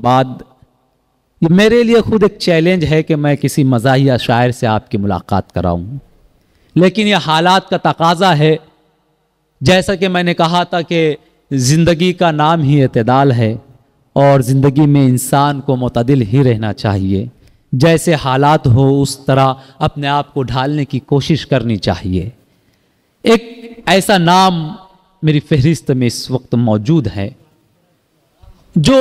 बाद ये मेरे लिए खुद एक चैलेंज है कि मैं किसी मज़ाहिया शायर से आपकी मुलाकात कराऊं, लेकिन ये हालात का तकाजा है। जैसा कि मैंने कहा था कि ज़िंदगी का नाम ही एतदाल है और ज़िंदगी में इंसान को मुतदिल ही रहना चाहिए। जैसे हालात हो उस तरह अपने आप को ढालने की कोशिश करनी चाहिए। एक ऐसा नाम मेरी फहरिस्त में इस वक्त मौजूद है जो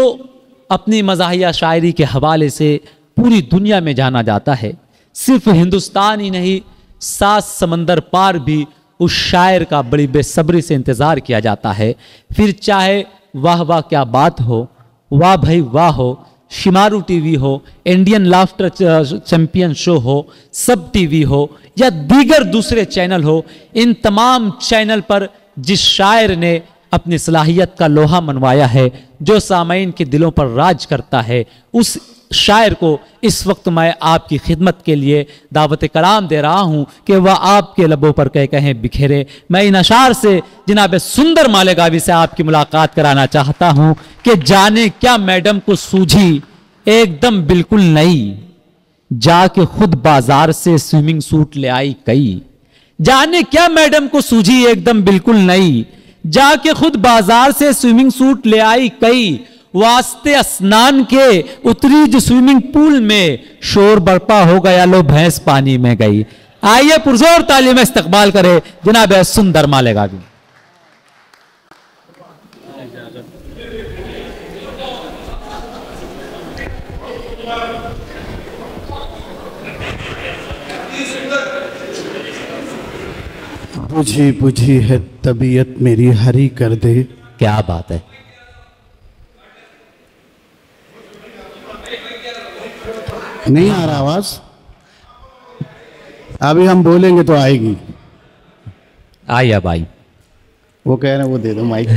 अपनी मज़ाहिया शायरी के हवाले से पूरी दुनिया में जाना जाता है। सिर्फ हिंदुस्तान ही नहीं, 7 समंदर पार भी उस शायर का बड़ी बेसब्री से इंतज़ार किया जाता है। फिर चाहे वाह वाह क्या बात हो, वाह भाई वाह हो, शिमारू टीवी हो, इंडियन लाफ्टर चैंपियन शो हो, सब टीवी हो या दीगर दूसरे चैनल हो, इन तमाम चैनल पर जिस शायर ने अपनी सलाहियत का लोहा मनवाया है, जो सामईन के दिलों पर राज करता है, उस शायर को इस वक्त मैं आपकी खिदमत के लिए दावत कलाम दे रहा हूं कि वह आपके लबों पर कह कहें बिखेरे। मैं इन अशार से जनाब सुंदर मालेगावी से आपकी मुलाकात कराना चाहता हूं कि जाने क्या मैडम को सूझी एकदम बिल्कुल नई, जाके खुद बाजार से स्विमिंग सूट ले आई कई। जाने क्या मैडम को सूझी एकदम बिल्कुल नई, जाके खुद बाजार से स्विमिंग सूट ले आई कई। वास्ते स्नान के उतरी जो स्विमिंग पूल में, शोर बरपा हो गया लो भैंस पानी में गई। आइए पुरजोर तालीम इस्तकबाल करे जनाब सुंदर मालेगावी। बुझी बुझी है तबीयत मेरी हरी कर दे। क्या बात है। नहीं आ रहा आवाज, अभी हम बोलेंगे तो आएगी। आई अब आई। वो कह रहे हैं वो दे दो माइक।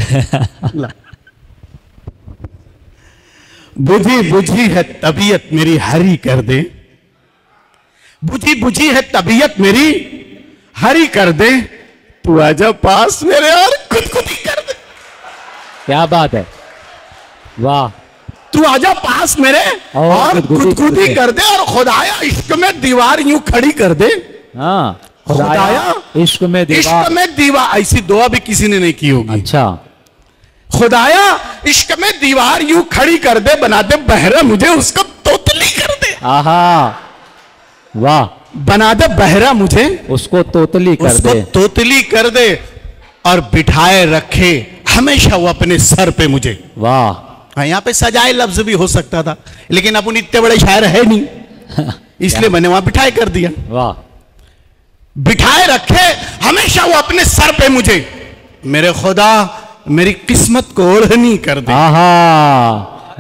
बुझी बुझी है तबीयत मेरी हरी कर दे, बुझी बुझी है तबीयत मेरी हरी कर दे, तू आजा पास मेरे और खुदकुदी कर दे। क्या बात है, वाह। तू आजा पास मेरे और खुदकुदी कर दे, और खुदाया इश्क में दीवार यूं खड़ी कर दे। हाँ, खुदाया इश्क में दीवार, ऐसी दुआ भी किसी ने नहीं की होगी। अच्छा। खुदाया इश्क में दीवार यूं खड़ी कर दे, बना दे बहरा मुझे उसको तोतली कर दे। आहा, वाह। बना दे बहरा मुझे उसको तोतली कर दे, तोतली कर दे, और बिठाए रखे हमेशा वो अपने सर पे मुझे। वाह। हाँ, यहाँ पे सजाए लफ्ज भी हो सकता था, लेकिन अपन इतने बड़े शायर है नहीं, इसलिए मैंने वहां बिठाए कर दिया। वाह। बिठाए रखे हमेशा वो अपने सर पे मुझे, मेरे खुदा मेरी किस्मत को ओढ़नी कर दे।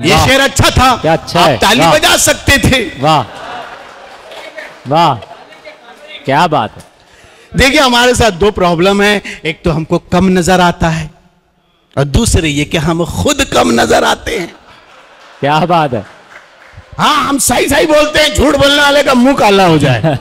ये शेर अच्छा था, क्या अच्छा आप है। ताली बजा सकते थे। वाह वाह, क्या बात है। देखिए हमारे साथ 2 प्रॉब्लम है, एक तो हमको कम नजर आता है, और दूसरे ये कि हम खुद कम नजर आते हैं। क्या बात है। हाँ, हम सही सही बोलते हैं, झूठ बोलने वाले का मुंह काला हो जाए।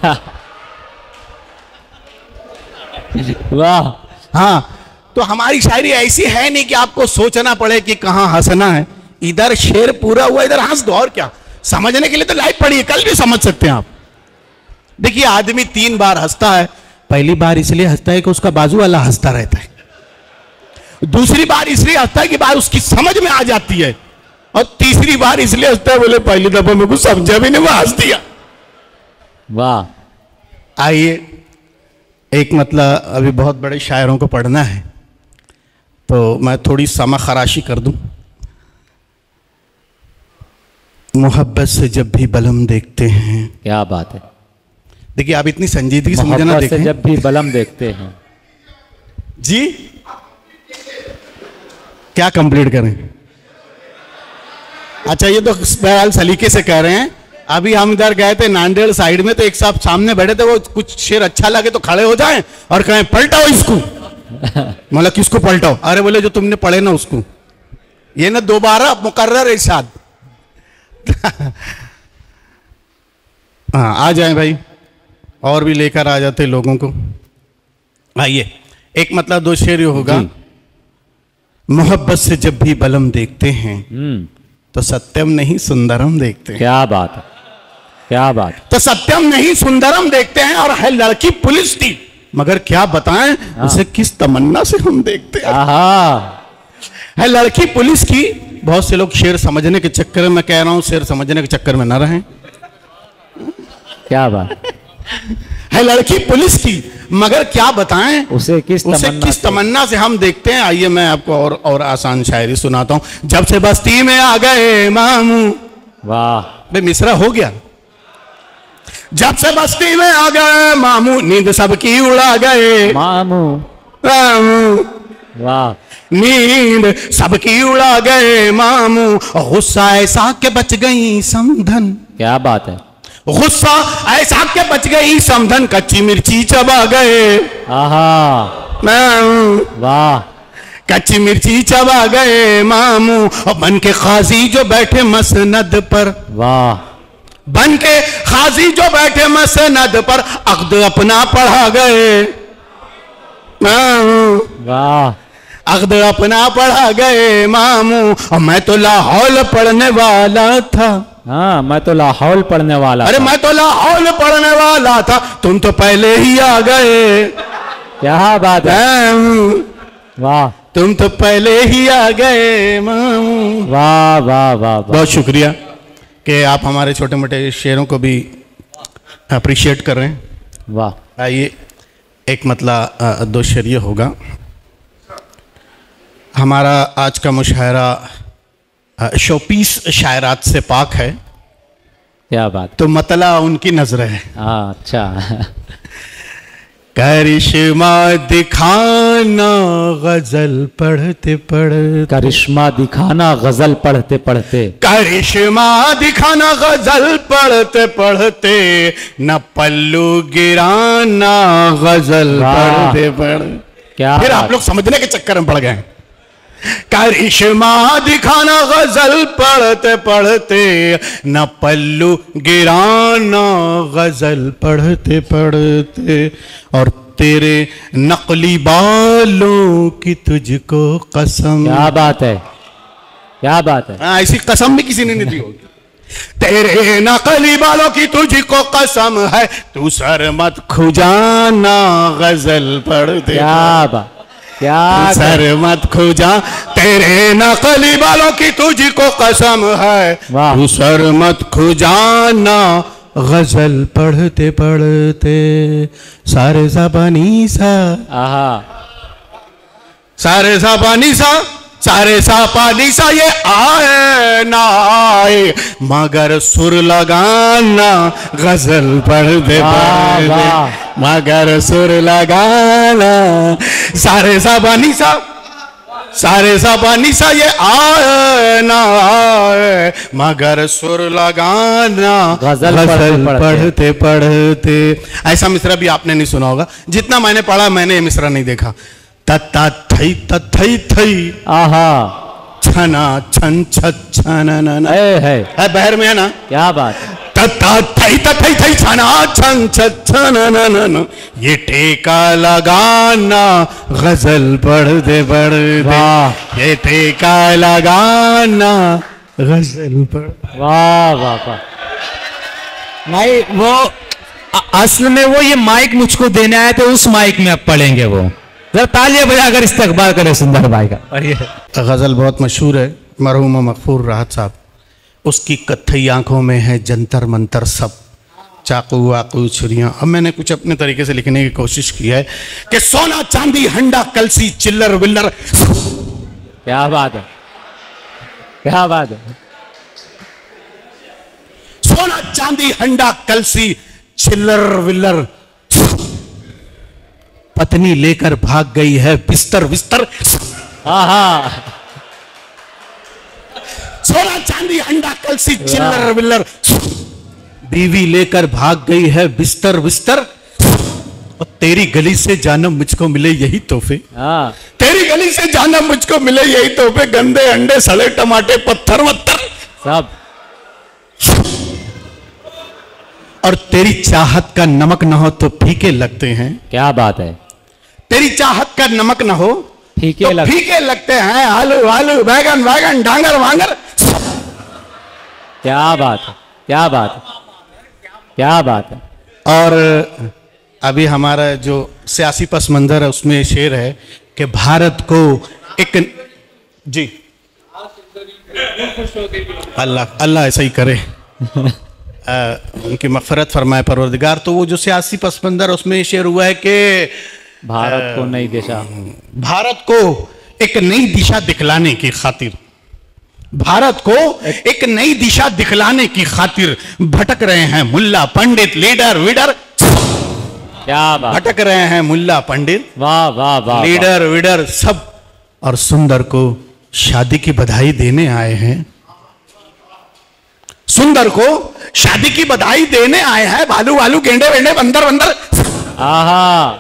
वाह। हाँ, तो हमारी शायरी ऐसी है नहीं कि आपको सोचना पड़े कि कहां हंसना है। इधर शेर पूरा हुआ, इधर हंस दो, और क्या। समझने के लिए तो लाइव पढ़िए, कल भी समझ सकते हैं आप। देखिए आदमी 3 बार हंसता है। पहली बार इसलिए हंसता है कि उसका बाजू वाला हंसता रहता है, दूसरी बार इसलिए हंसता है कि बात उसकी समझ में आ जाती है, और तीसरी बार इसलिए हंसता है बोले पहली दफा मेरे को समझा भी नहीं, वो हंस दिया। वाह। आइए, एक मतलब अभी बहुत बड़े शायरों को पढ़ना है, तो मैं थोड़ी समा खराशी कर दूं। मोहब्बत से जब भी बलम देखते हैं। क्या बात है। देखिए आप इतनी संजीदगी से मुझे ना देखें। से जब भी बलम देखते हैं जी, क्या कंप्लीट करें। अच्छा, ये तो बहरहाल सलीके से कह रहे हैं। अभी हम इधर गए थे नांदेड़ साइड में, तो एक साहब सामने बैठे थे, वो कुछ शेर अच्छा लगे तो खड़े हो जाएं और कहें पलटाओ इसको। मतलब किसको पलटाओ? अरे बोले जो तुमने पढ़े ना उसको। ये ना दोबारा मुकर्रर इरशाद। हाँ, आ जाएं भाई, और भी लेकर आ जाते लोगों को। आइए, एक मतलब 2 शेर होगा। मोहब्बत से जब भी बलम देखते हैं, तो सत्यम नहीं सुंदरम देखते हैं। क्या बात है, क्या बात। तो सत्यम नहीं सुंदरम देखते हैं। और है लड़की पुलिस की, मगर क्या बताएं उसे किस तमन्ना से हम देखते हैं। है लड़की पुलिस की। बहुत से लोग शेर समझने के चक्कर में, कह रहा हूं शेर समझने के चक्कर में न रहें। क्या बात। है लड़की पुलिस की, मगर क्या बताएं उसे किस तमन्ना से हम देखते हैं। आइए मैं आपको और आसान शायरी सुनाता हूं। जब से बस्ती में आ गए मामू। वाह भाई मिसरा हो गया। जब से बस्ती में आ गए मामू, नींद सबकी उड़ा गए मामू। मामू वाह। नींद सबकी उड़ा गए मामू। गुस्सा ऐसा के बच गई समधन। क्या बात है। गुस्सा ऐसा के बच गई समधन, कच्ची मिर्ची चबा गए। वाह। कच्ची मिर्ची चबा गए मामू। और बन के खाजी जो बैठे मसनद पर। वाह। बन के खाजी जो बैठे मसनद पर, अक़्द अपना पढ़ा गए। वाह। अक़्द अपना पढ़ा गए मामू। और मैं तो लाहौल पढ़ने वाला था। हाँ, मैं तो लाहौल पढ़ने वाला। अरे मैं तो लाहौल पढ़ने वाला था, तुम तो पहले ही आ गए। क्या बात है। वाह। तुम तो पहले ही आ गए मामू। वाह वाह वाह। बहुत शुक्रिया कि आप हमारे छोटे मोटे शेरों को भी अप्रिशिएट कर रहे हैं। वाह। आइए एक मतलब दो शेर ये होगा। हमारा आज का मुशायरा शोपीस शायरात से पाक है। क्या बात। तो मतला उनकी नजर है। अच्छा। करिश्मा दिखाना गजल पढ़ते पढ़ते। करिश्मा दिखाना गजल पढ़ते पढ़ते। करिश्मा दिखाना गजल पढ़ते पढ़ते, न पल्लू गिराना गजल पढ़ते पढ़ते। क्या फिर आप लोग समझने के चक्कर में पड़ गए। करिश्मा दिखाना गजल पढ़ते पढ़ते, न पल्लू गिराना गजल पढ़ते पढ़ते। और तेरे नकली बालों की तुझको कसम। क्या बात है, क्या बात है। ऐसी कसम भी किसी ने नहीं दी होगी। तेरे नकली बालों की तुझको कसम है, तू सर मत खुजाना गजल पढ़ते। क्या बात, क्या सर मत खुजा, तेरे नकली बालों की तुझको कसम है, तू सर मत खुजाना गजल पढ़ते पढ़ते। सारे सा पानी सा, सारे सा पानी सा, सारे सा पानी सा, ये आए ना आए मगर सुर लगाना गजल पढ़ते पढ़ते, मगर सुर लगाना। सारे सा पानी सा, सारे सा पानी सा, ये आए ना आए मगर सुर लगाना गजल पढ़ते पढ़ते। ऐसा मिसरा भी आपने नहीं सुना होगा। जितना मैंने पढ़ा मैंने ये मिसरा नहीं देखा। तत्ता थई तथई थई, आहा छना छन छन है बहर में है ना। क्या बात। तत्ता थई तथई थई, छना छन छन, ये टेका लगाना गजल पढ़ते पढ़ते, ये टेका लगाना गजल पढ़। वाह वाह वाह। नहीं, वो असल में वो ये माइक मुझको देने आए थे, उस माइक में अब पढ़ेंगे। वो जरा तालियां बजाकर इस्तकबाल करें सुंदर भाई का। गजल बहुत मशहूर है, मरहूम मगफूर राहत साहब। उसकी कत्थई आंखों में है जंतर मंतर सब, चाकू वाकू छुरियां। अब मैंने कुछ अपने तरीके से लिखने की कोशिश की है कि सोना चांदी हंडा कलसी चिल्लर विल्लर। क्या बात है, क्या बात है। सोना चांदी हंडा कलसी चिल्लर विल्लर, पत्नी लेकर भाग गई है बिस्तर बिस्तर। सोना चांदी अंडा कलसी चिल्लर विल्लर, बीवी लेकर भाग गई है बिस्तर बिस्तर। और तेरी गली से जानम मुझको मिले यही तोहफे, तेरी गली से जानम मुझको मिले यही तोहफे, गंदे अंडे सड़े टमाटे पत्थर वत्थर सब। और तेरी चाहत का नमक न हो तो फीके लगते हैं। क्या बात है। तेरी चाहत का नमक न हो फीके लगते हैं। आलू आलू बैगन बैगन डांगर वांगर। क्या बात है, क्या बात है, क्या बात है। और अभी हमारा जो सियासी पस मंजर है उसमें शेर है कि भारत को एक, जी अल्लाह अल्लाह ऐसा ही करे, उनकी मग़फ़िरत फरमाए परवरदिगार। तो वो जो सियासी पस मंजर है उसमें शेर हुआ है कि भारत को नई दिशा, भारत को एक नई दिशा दिखलाने की खातिर, भारत को एक नई दिशा दिखलाने की खातिर भटक रहे हैं मुल्ला पंडित लीडर विडर, क्या बात, भटक रहे हैं मुल्ला पंडित वाह वाह वाह, लीडर विडर सब, और सुंदर को शादी की बधाई देने आए हैं, सुंदर को शादी की बधाई देने आए हैं। भालू वालू गेंडे वेंडे बंदर बंदर, आहा,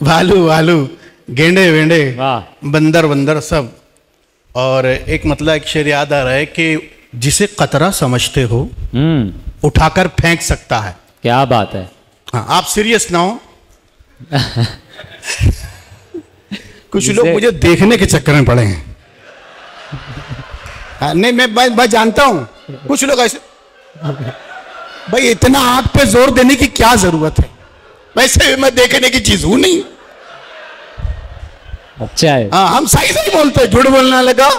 भालू वालू गेंडे वेंडे वाह, बंदर बंदर सब। और एक मतलब एक शेर याद आ रहा है कि जिसे कतरा समझते हो उठाकर फेंक सकता है। क्या बात है। हाँ, आप सीरियस ना हो। कुछ लोग मुझे देखने के चक्कर में पड़े हैं। हाँ, नहीं मैं जानता हूं कुछ लोग ऐसे, भाई इतना आंख पे जोर देने की क्या जरूरत है, वैसे भी मैं देखने की चीज हूं नहीं। अच्छा है। हाँ, हम सही सही बोलते हैं, झूठ बोलना लगा।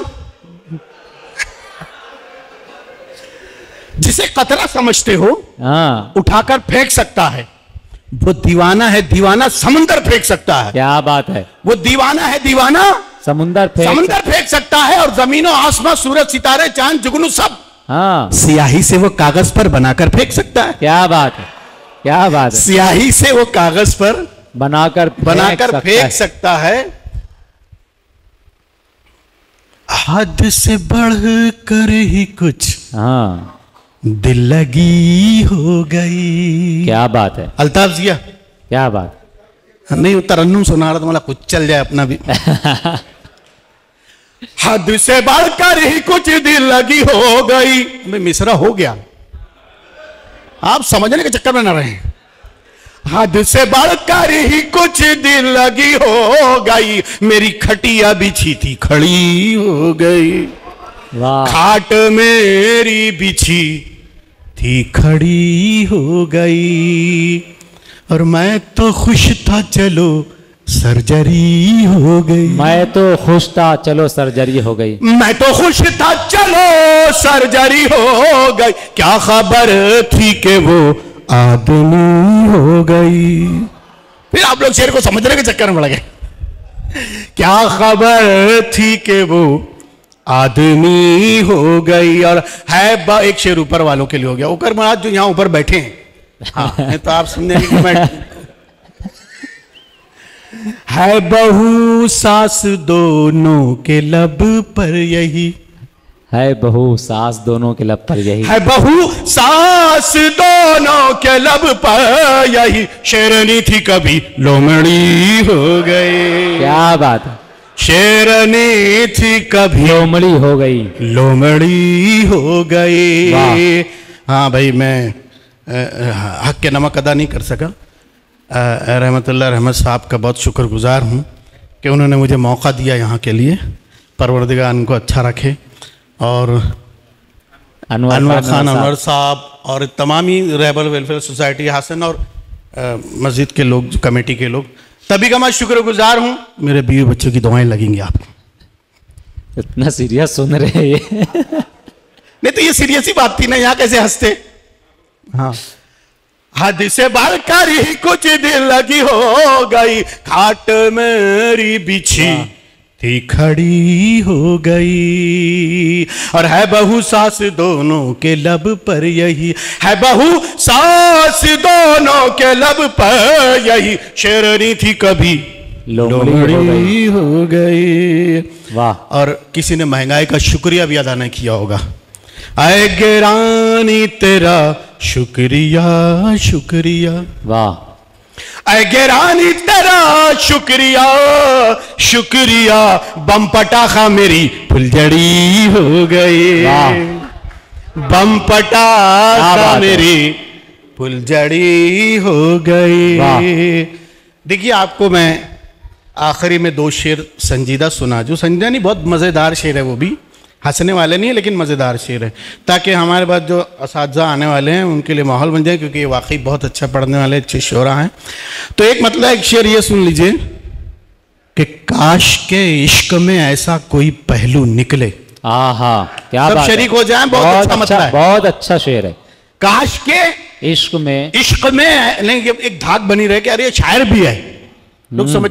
जिसे कतरा समझते हो हाँ, उठाकर फेंक सकता है, वो दीवाना है, दीवाना समंदर फेंक सकता है। क्या बात है। वो दीवाना है, दीवाना समुंदर फेंक सकता है। और जमीनों आसमां सूरज सितारे चांद जुगनू सब, हाँ, स्याही से वो कागज पर बनाकर फेंक सकता है। क्या बात है, क्या बात है। स्याही से वो कागज पर बनाकर फेंक सकता है। हद से बढ़ कर ही कुछ हाँ, दिल लगी हो गई। क्या बात है, अल्ताफ जिया, क्या बात। नहीं वो तरन्नुम सुना रहा था, मतलब कुछ चल जाए अपना भी। हद से बढ़कर ही कुछ दिल लगी हो गई। मैं मिसरा हो गया, आप समझने के चक्कर में ना रहे। हद से बढ़कर ही कुछ दिल लगी हो गई, मेरी खटिया बिछी थी खड़ी हो गई। वाह, खाट मेरी बिछी थी खड़ी हो गई, और मैं तो खुश था चलो सर्जरी हो गई। मैं तो खुश था चलो सर्जरी हो गई। मैं तो खुश था चलो सर्जरी हो गई, क्या खबर थी कि वो आदमी हो गई। फिर आप लोग शेर को समझने के चक्कर में पड़ गए। क्या खबर थी कि वो आदमी हो गई। और है एक शेर ऊपर वालों के लिए हो गया, ऊपर महाराज जो यहां ऊपर बैठे हैं। हाँ, तो आप समझे कि मैं है बहू सास दोनों के लब पर यही, है बहू सास दोनों के लब पर यही, है बहू सास दोनों के लब पर यही, शेरनी थी कभी लोमड़ी हो गई। क्या बात है। शेरनी थी कभी लोमड़ी हो गई, लोमड़ी हो गई। हाँ भाई, मैं हक के नमक अदा नहीं कर सका। रहमतुल्लाह रहमत साहब का बहुत शुक्रगुजार हूँ कि उन्होंने मुझे मौका दिया यहाँ के लिए। परवरदिगार उनको अच्छा रखे। और अनवर खान अनवर साहब और तमामी रेबल वेलफेयर सोसाइटी हसन और मस्जिद के लोग, कमेटी के लोग, तभी का मैं शुक्रगुजार हूँ। मेरे बीवी बच्चों की दुआएं लगेंगी आपको। इतना सीरियस सुन रहे हैं ये। नहीं तो ये सीरियस ही बात थी ना, यहाँ कैसे हंसते। हाँ, हद से बढ़कर ही कुछ दिल लगी हो गई, खाट मेरी बिछी थी खड़ी हो गई, और है बहू सास दोनों के लब पर यही, है बहू सास दोनों के लब पर यही, शेरनी थी कभी लोमड़ी हो गई। वाह। और किसी ने महंगाई का शुक्रिया भी अदा नहीं किया होगा। आए गिरानी तेरा शुक्रिया शुक्रिया। वाह। आए गिरानी तेरा शुक्रिया शुक्रिया, बम पटाखा मेरी फुलझड़ी हो गई। बम पटाखा मेरी फुलझड़ी हो गई। देखिए, आपको मैं आखिरी में दो शेर संजीदा सुना, जो संजीदा नहीं, बहुत मजेदार शेर है वो भी। हंसने वाले नहीं है लेकिन मज़ेदार शेर है, ताकि हमारे बाद जो असातिज़ा आने वाले हैं उनके लिए माहौल बन जाए, क्योंकि ये वाकई बहुत अच्छा पढ़ने वाले अच्छे शोरा हैं। तो एक मतलब एक शेर ये सुन लीजिए कि काश के इश्क में ऐसा कोई पहलू निकले। आहा, क्या सब बात शरीक है। हो जाएं, बहुत अच्छा मतलब है। बहुत अच्छा शेर है। काश के इश्क में नहीं, एक धाक बनी रहे कि अरे ये शायर भी है, लोग समझ